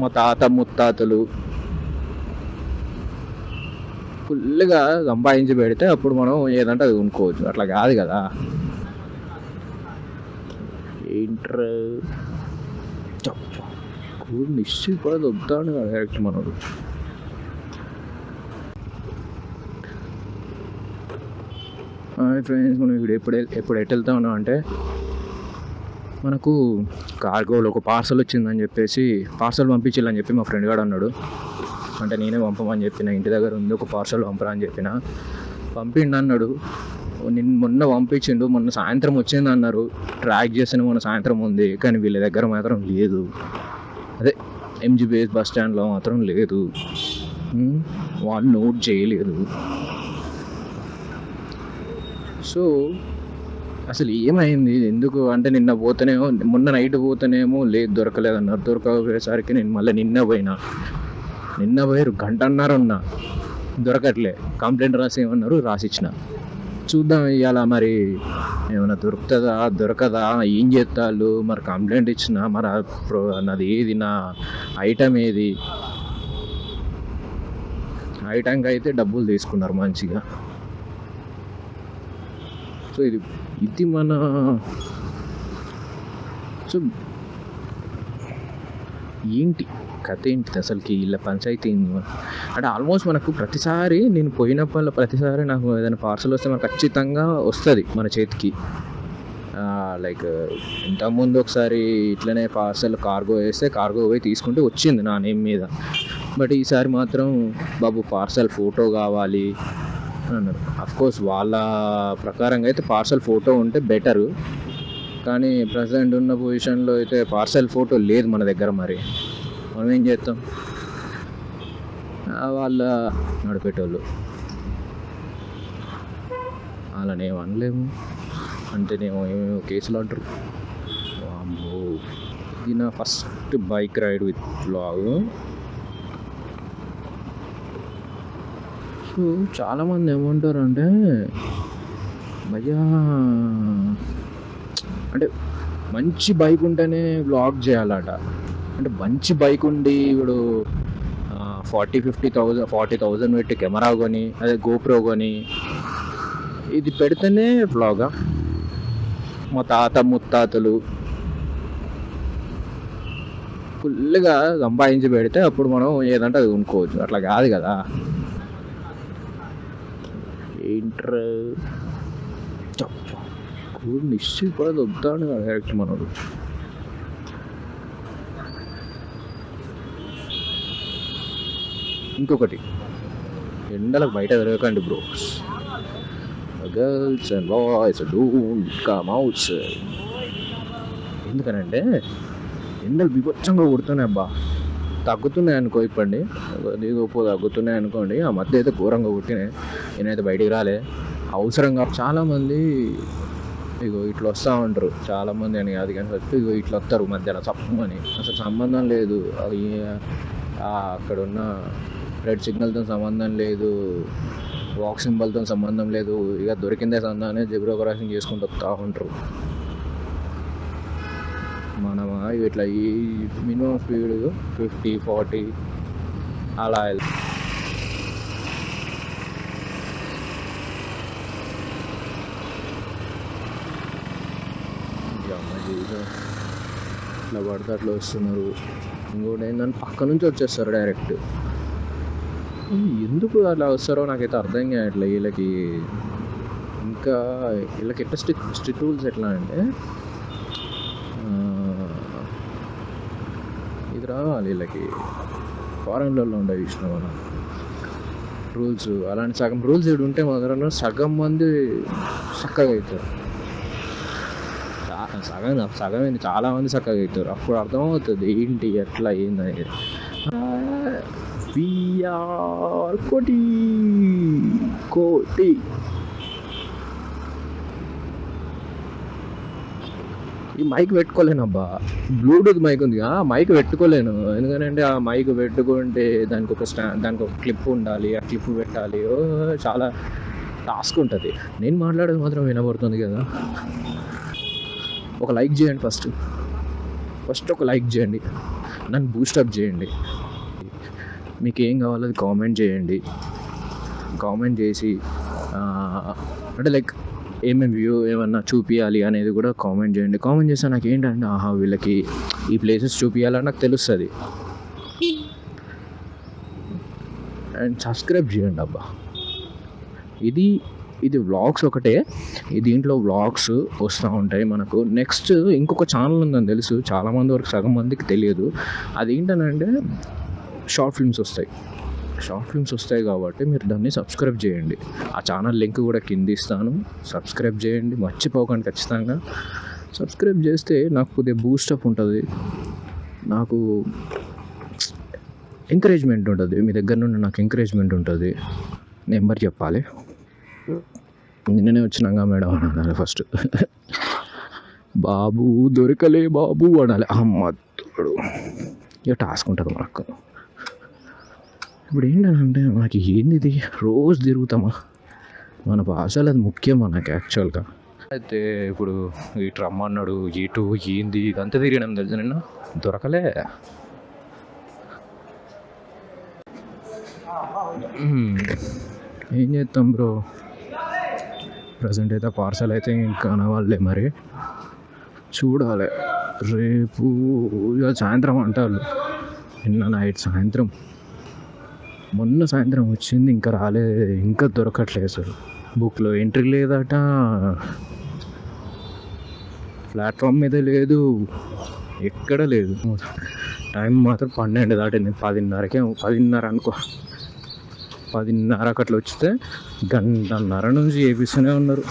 మా తాత ముత్తాతలు ఫుల్గా సంపాదించి పెడితే అప్పుడు మనం ఏదంటే అది కొనుక్కోవచ్చు. అట్లా కాదు కదా. ఏంట్రా నిశ్చిత కూడా దొబ్బుతాడు డైరెక్ట్ మనోడు. ఫ్రెండ్స్, మనం ఇప్పుడు ఎప్పుడు ఎటు వెళ్తా ఉన్నాం అంటే, మనకు కార్గోలో ఒక పార్సల్ వచ్చిందని చెప్పేసి పార్సల్ పంపించాలని చెప్పి మా ఫ్రెండ్ గారు అన్నాడు. అంటే నేనే పంపమని చెప్పిన, ఇంటి దగ్గర ఉంది ఒక పార్సల్ పంపరా అని చెప్పిన. పంపిండు అన్నాడు. మొన్న పంపించిండు, మొన్న సాయంత్రం వచ్చింది అన్నారు. ట్రాక్ చేసిన మొన్న సాయంత్రం ఉంది, కానీ వీళ్ళ దగ్గర మాత్రం లేదు. అదే ఎంజీబీఎస్ బస్ స్టాండ్లో మాత్రం లేదు. వాళ్ళు నోట్ చేయలేదు. సో అసలు ఏమైంది, ఎందుకు అంటే నిన్న పోతేనేమో, మొన్న నైట్ పోతేనేమో లేదు దొరకలేదన్నారు. దొరకకపోయేసరికి నేను మళ్ళీ నిన్న పోయి గంటన్నర ఉన్నా, దొరకట్లే. కంప్లైంట్ రాసి ఏమన్నారు, రాసిచ్చిన. చూద్దాం ఇవాళ మరి ఏమైనా దొరుకుతుందా దొరకదా, ఏం చేస్తారు మరి. కంప్లైంట్ ఇచ్చిన మరి నాది ఏది, నా ఐటమ్ ఏది. ఐటమ్కి అయితే డబ్బులు తీసుకున్నారు మంచిగా. సో ఇది మన సో ఏంటి కథ, ఏంటిది అసలుకి వీళ్ళ పంచాయతీ అంటే. ఆల్మోస్ట్ మనకు ప్రతిసారి నేను ప్రతిసారి నాకు ఏదైనా పార్సల్ వస్తే మనకు ఖచ్చితంగా వస్తుంది మన చేతికి. లైక్ ఇంతకుముందు ఒకసారి ఇట్లనే పార్సల్ కార్గో వేస్తే కార్గో పోయి తీసుకుంటే వచ్చింది నా నేమ్ మీద. బట్ ఈసారి మాత్రం బాబు పార్సల్ ఫోటో కావాలి అన్నారు. అఫ్కోర్స్ వాళ్ళ ప్రకారంగా అయితే పార్సల్ ఫోటో ఉంటే బెటరు, కానీ ప్రజెంట్ ఉన్న పొజిషన్లో అయితే పార్సల్ ఫోటో లేదు మన దగ్గర. మరి మనం ఏం చేస్తాం, వాళ్ళ నడిపేటోళ్ళు వాళ్ళని ఏమి అనలేము. అంటేనేమో ఏమేమో కేసులు అంటారు. అమ్మో, ఇది నా first bike ride with vlog. So చాలామంది ఏమంటారు అంటే, భయ్యా అంటే మంచి బైక్ ఉంటేనే వ్లాగ్ చేయాలట. అంటే మంచి బైక్ ఉండి ఇప్పుడు 40,000 పెట్టి కెమెరా కొని, అదే గోప్రో కొని ఇది పెడితేనే వ్లాగా. మా తాత ముత్తాతలు ఫుల్గా సంపాదించి పెడితే అప్పుడు మనం ఏదంటే అది కొనుక్కోవచ్చు. అట్లా కాదు కదా. ఏంట్రా నిశ్చిత కూడా దొబ్బుతాడు డైరెక్ట్ మనోడు. ఇంకొకటి, ఎండలకు బయట తిరగకండి bros. Girls and boys don't come outside. ఎందుకనంటే ఎండలు బీభత్సంగా కొడుతున్నాయి అబ్బా. తగ్గుతున్నాయి అనుకో, ఇప్పండి తగ్గుతున్నాయి అనుకోండి. ఆ మధ్య అయితే ఘోరంగా కొట్టినాయి. నేనైతే బయటికి రాలే అవసరంగా. చాలామంది ఇగో ఇట్లా వస్తూ ఉంటారు, చాలామంది అని కాదు కానీ ఇగో ఇట్లా వస్తారు మధ్యాహ్నం చప్పమని. అసలు సంబంధం లేదు, అక్కడున్న రెడ్ సిగ్నల్తో సంబంధం లేదు, వాక్ సింబల్తో సంబంధం లేదు. ఇక దొరికిందే సందానే జెబ్రా క్రాసింగ్ చేసుకుంటూ వస్తూ ఉంటారు. మనమా ఇట్లా ఈ మినిమం స్పీడ్ 50-40 అలా వెళ్తాం. ఇట్లా పడితే అట్లా వస్తున్నారు. ఇంకోటి ఏంటంటే పక్క నుంచి వచ్చేస్తారు డైరెక్ట్. ఎందుకు అలా వస్తారో నాకైతే అర్థం కావట్లే వీళ్ళకి. ఇంకా వీళ్ళకి ఎట్లా స్ట్రిక్ట్ రూల్స్ ఎట్లా అంటే, ఇది రావాలి వీళ్ళకి. ఫారెన్లలో ఉండేవి ఇష్టం మన రూల్స్. అలాంటి సగం రూల్స్ ఇక్కడ ఉంటే మాత్రం సగం మంది చక్కగా అవుతారు. సగం ఏంటి, చాలామంది చక్కగా అవుతారు. అప్పుడు అర్థమవుతుంది ఏంటి ఎట్లా ఏందనేది. కోటి ఈ మైక్ పెట్టుకోలేను అబ్బా. బ్లూటూత్ మైక్ ఉంది, ఆ మైక్ పెట్టుకోలేను. ఎందుకంటే ఆ మైక్ పెట్టుకుంటే దానికి ఒక క్లిప్ ఉండాలి, ఆ క్లిప్ పెట్టాలి, చాలా టాస్క్ ఉంటుంది. నేను మాట్లాడేది మాత్రం వినబడుతుంది కదా. ఒక లైక్ చేయండి ఫస్ట్. ఫస్ట్ ఒక లైక్ చేయండి, నన్ను బూస్టప్ చేయండి. మీకు ఏం కావాలో అది కామెంట్ చేయండి. కామెంట్ చేసి అంటే లైక్ ఏమేమి వ్యూ ఏమన్నా చూపించాలి అనేది కూడా కామెంట్ చేయండి. కామెంట్ చేస్తే నాకు ఏంటంటే వీళ్ళకి ఈ ప్లేసెస్ చూపించాలని నాకు తెలుస్తుంది. అండ్ సబ్స్క్రైబ్ చేయండి అబ్బా. ఇది వ్లాగ్స్ ఒకటే, దీంట్లో వ్లాగ్స్ వస్తూ ఉంటాయి మనకు. నెక్స్ట్ ఇంకొక ఛానల్ ఉందని తెలుసు, చాలామంది వరకు సగం మందికి తెలియదు. అదేంటనంటే షార్ట్ ఫిల్మ్స్ వస్తాయి కాబట్టి మీరు దాన్ని సబ్స్క్రైబ్ చేయండి. ఆ ఛానల్ లింక్ కూడా కింద ఇస్తాను, సబ్స్క్రైబ్ చేయండి, మర్చిపోకండి. ఖచ్చితంగా సబ్స్క్రైబ్ చేస్తే నాకు కొద్దిగా బూస్టప్ ఉంటుంది, నాకు ఎంకరేజ్మెంట్ ఉంటుంది, మీ దగ్గర నుండి నాకు ఎంకరేజ్మెంట్ ఉంటుంది. నెంబర్ చెప్పాలి, నిన్ననే వచ్చినాగా మేడం అనాలి ఫస్ట్. బాబు దొరకలే బాబు అనాలి. అమ్మ ఇక టాస్క్ ఉంటుంది మనకు. ఇప్పుడు ఏంటంటే మనకి ఏంది రోజు తిరుగుతామా, మన భాషలో అది ముఖ్యం మనకి యాక్చువల్గా. అయితే ఇప్పుడు ఇటు రమ్మన్నాడు, ఇటు ఏంది ఇదంతా తిరిగినాం తెలుసు, నిన్న దొరకలే. ఏం చేస్తాం బ్రో, ప్రజెంట్ అయితే పార్సల్ అయితే ఇంకా అనవాళ్ళే, మరి చూడాలి. రేపు ఇక సాయంత్రం అంటారు, నిన్న నైట్ సాయంత్రం, మొన్న సాయంత్రం వచ్చింది, ఇంకా రాలేదు, ఇంకా దొరకట్లేదు అసలు. బుక్లో ఎంట్రీ లేదట, ప్లాట్ఫామ్ మీద లేదు, ఎక్కడ లేదు. టైం మాత్రం 12 దాటింది, 10:30 అనుకో. 10:30 అట్లా వచ్చితే 1:30 నుంచి చేపిస్తూనే ఉన్నారు.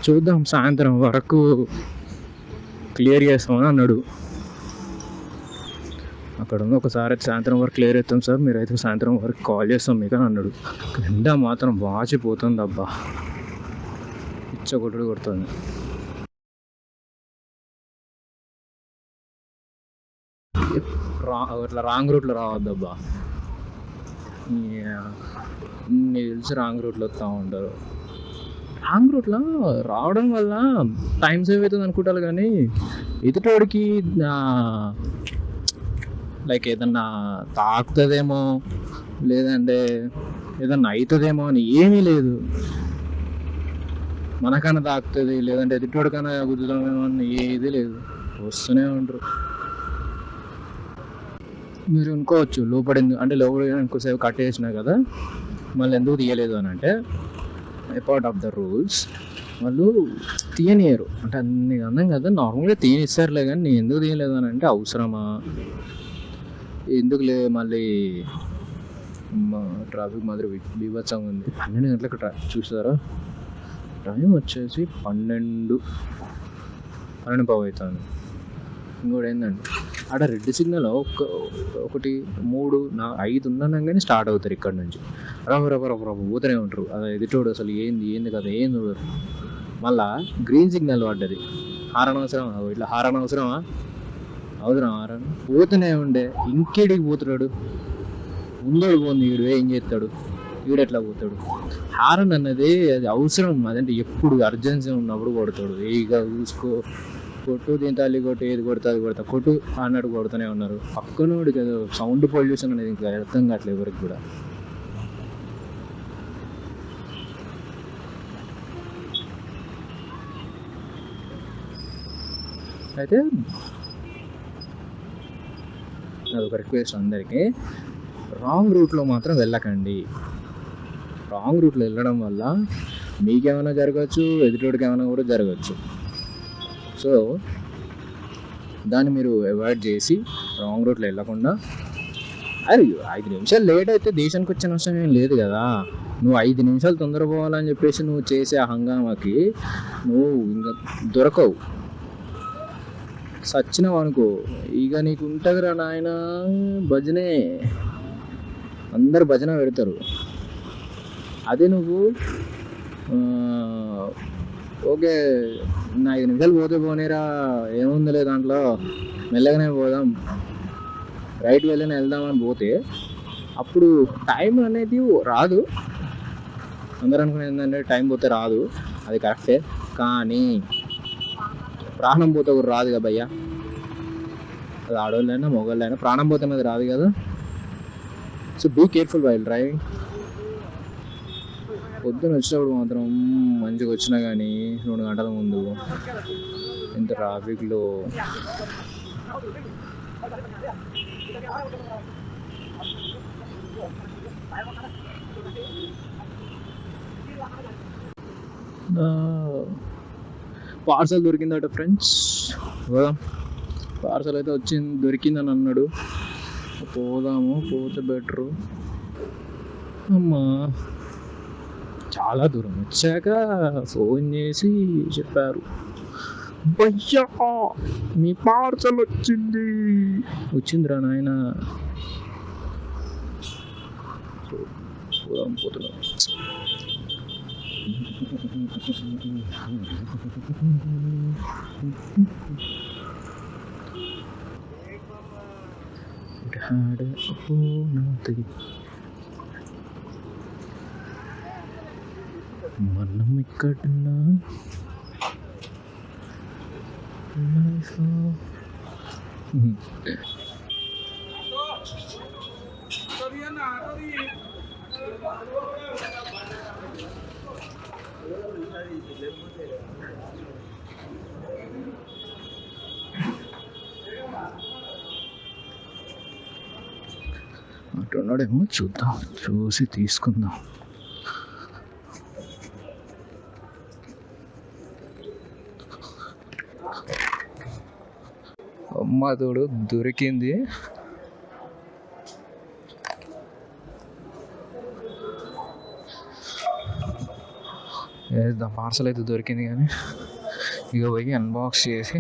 చూద్దాం, సాయంత్రం వరకు క్లియర్ చేస్తామని అన్నాడు. అక్కడ ఉంది, ఒకసారి సాయంత్రం వరకు క్లియర్ అవుతాం సార్, మీరైతే సాయంత్రం వరకు కాల్ చేస్తాం మీకు అని అన్నాడు. ఎండ మాత్రం వాచిపోతుంది అబ్బా, కొట్టుడు కొడుతుంది. ఇట్లా రాంగ్ రూట్లో రావద్దబ్బా, నీకు తెలిసి రాంగ్ రూట్లో వస్తూ ఉంటారు. రాంగ్ రూట్లో రావడం వల్ల టైం సేవ్ అవుతుంది అనుకుంటారు, కానీ ఎదుటోడికి లైక్ ఏదన్నా తాకుతుందేమో లేదంటే ఏదన్నా అవుతుందేమో అని ఏమీ లేదు. మనకన్నా తాకుతుంది లేదంటే ఎదుటోడికన్నా గుద్దుతామేమో అని ఏది లేదు, వస్తూనే ఉంటారు. మీరు అనుకోవచ్చు లోపడింది అంటే లోపల ఇంకోసేపు కట్టేసినా కదా మళ్ళీ ఎందుకు తీయలేదు అని అంటే, పార్ట్ ఆఫ్ ద రూల్స్, వాళ్ళు తీయనియరు. అంటే అన్ని అందం కదా, నార్మల్గా తీయనిస్తారులే, కానీ నేను ఎందుకు తీయలేదు అని అంటే అవసరమా, ఎందుకులే మళ్ళీ ట్రాఫిక్ మాత్రం బీభత్సంగా ఉంది. 12 గంటలకు చూసారా, టైం వచ్చేసి 12:15 అవుతుంది. ఇంకోటి ఏంటంటే అక్కడ రెడ్ సిగ్నల్ 1, 3, 5 ఉన్నాను కానీ స్టార్ట్ అవుతారు ఇక్కడ నుంచి, రవ్వ పోతూనే ఉంటారు. అది ఎదుటోడు అసలు ఏంది కదా ఏం చూడరు. మళ్ళా గ్రీన్ సిగ్నల్ పడ్డది, హారన్ అవసరమా, ఇట్లా హారన్ అవసరమా హారన్ పోతూనే ఉండే, ఇంకేడికి పోతున్నాడు, ముందోడు పోంది, వీడు ఏం చేస్తాడు, వీడెట్లా పోతాడు. హారన్ అన్నది అది అవసరం, అదంటే ఎప్పుడు అర్జెన్సీ ఉన్నప్పుడు కొడతాడు. ఇక చూసుకో, కొట్టు దీని తల్లి కొట్టు, ఏది కొడతా అది కొడతా, కొట్టు అన్నట్టు కొడుతూనే ఉన్నారు. పక్కనోడు కదా, సౌండ్ పొల్యూషన్ అనేది ఇంకా అర్థం కావట్లేదు ఎవరికి కూడా. అయితే అదొక రిక్వెస్ట్ అందరికీ, రాంగ్ రూట్లో మాత్రం వెళ్ళకండి. రాంగ్ రూట్లో వెళ్ళడం వల్ల మీకేమైనా జరగచ్చు, ఎదుటోడికి ఏమైనా కూడా జరగచ్చు. సో దాన్ని మీరు అవాయిడ్ చేసి రాంగ్ రూట్లో వెళ్ళకుండా, అది 5 నిమిషాలు లేట్ అయితే దేశానికి వచ్చే నష్టం ఏం లేదు కదా. నువ్వు 5 నిమిషాలు తొందర పోవాలని చెప్పేసి నువ్వు చేసే ఆ హంగామాకి నువ్వు ఇంకా దొరకవు. సచ్చినావు అనుకో, ఇక నీకు ఉంటుందిరా నాయన భజనే, అందరు భజన పెడతారు. అదే నువ్వు ఓకే 5 నిమిషాలు పోతే పోనీరా, ఏముందిలే దాంట్లో, మెల్లగానే పోదాం, రైట్ వెళ్ళని వెళ్దామని పోతే అప్పుడు టైం అనేది రాదు. అందరూ అనుకునేది ఏంటంటే టైం పోతే రాదు, అది కరెక్టే. కానీ ప్రాణం పోతే కూడా రాదు కదా భయ్యా, అది ఆడవాళ్ళైనా మొగోళ్ళైనా ప్రాణం పోతే మీద రాదు కదా. So be careful while driving. పొద్దున వచ్చినప్పుడు మాత్రం మంచిగా వచ్చినా కానీ 2 గంటల ముందు ఇంత ట్రాఫిక్లో పార్సల్ దొరికిందట ఫ్రెండ్స్. పార్సల్ అయితే వచ్చింది, దొరికిందని అన్నాడు. పోదాము, పోతే బెటరు. అమ్మా చాలా దూరం వచ్చాక ఫోన్ చేసి చెప్పారు, భయ్యా మీ పార్సల్ వచ్చిందిరా నాయన. పోదాం, పోతున్నాం. మనం ఇక్కడున్నా అటున్నాడేమో, చూద్దాం, చూసి తీసుకుందాం. అమ్మ తోడు దొరికింది. పార్సల్ అయితే దొరికింది, కానీ ఇక పోయి అన్బాక్స్ చేసి,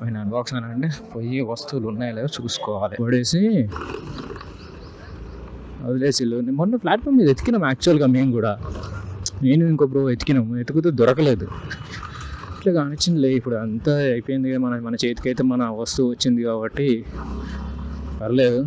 ఆయన అన్బాక్స్ అనంటే పోయి వస్తువులు ఉన్నాయో లేవో చూసుకోవాలి. పడేసి వదిలేసి మొన్న ప్లాట్ఫామ్ మీద ఎతికినాం యాక్చువల్గా. మేము కూడా, నేను ఇంకో బ్రో ఎతికినాము, ఎతుకుతూ దొరకలేదు. ఇట్లా కానిచ్చిందిలే, ఇప్పుడు అంతా అయిపోయింది కదా, మన చేతికి అయితే మన వస్తువు వచ్చింది కాబట్టి పర్లేదు.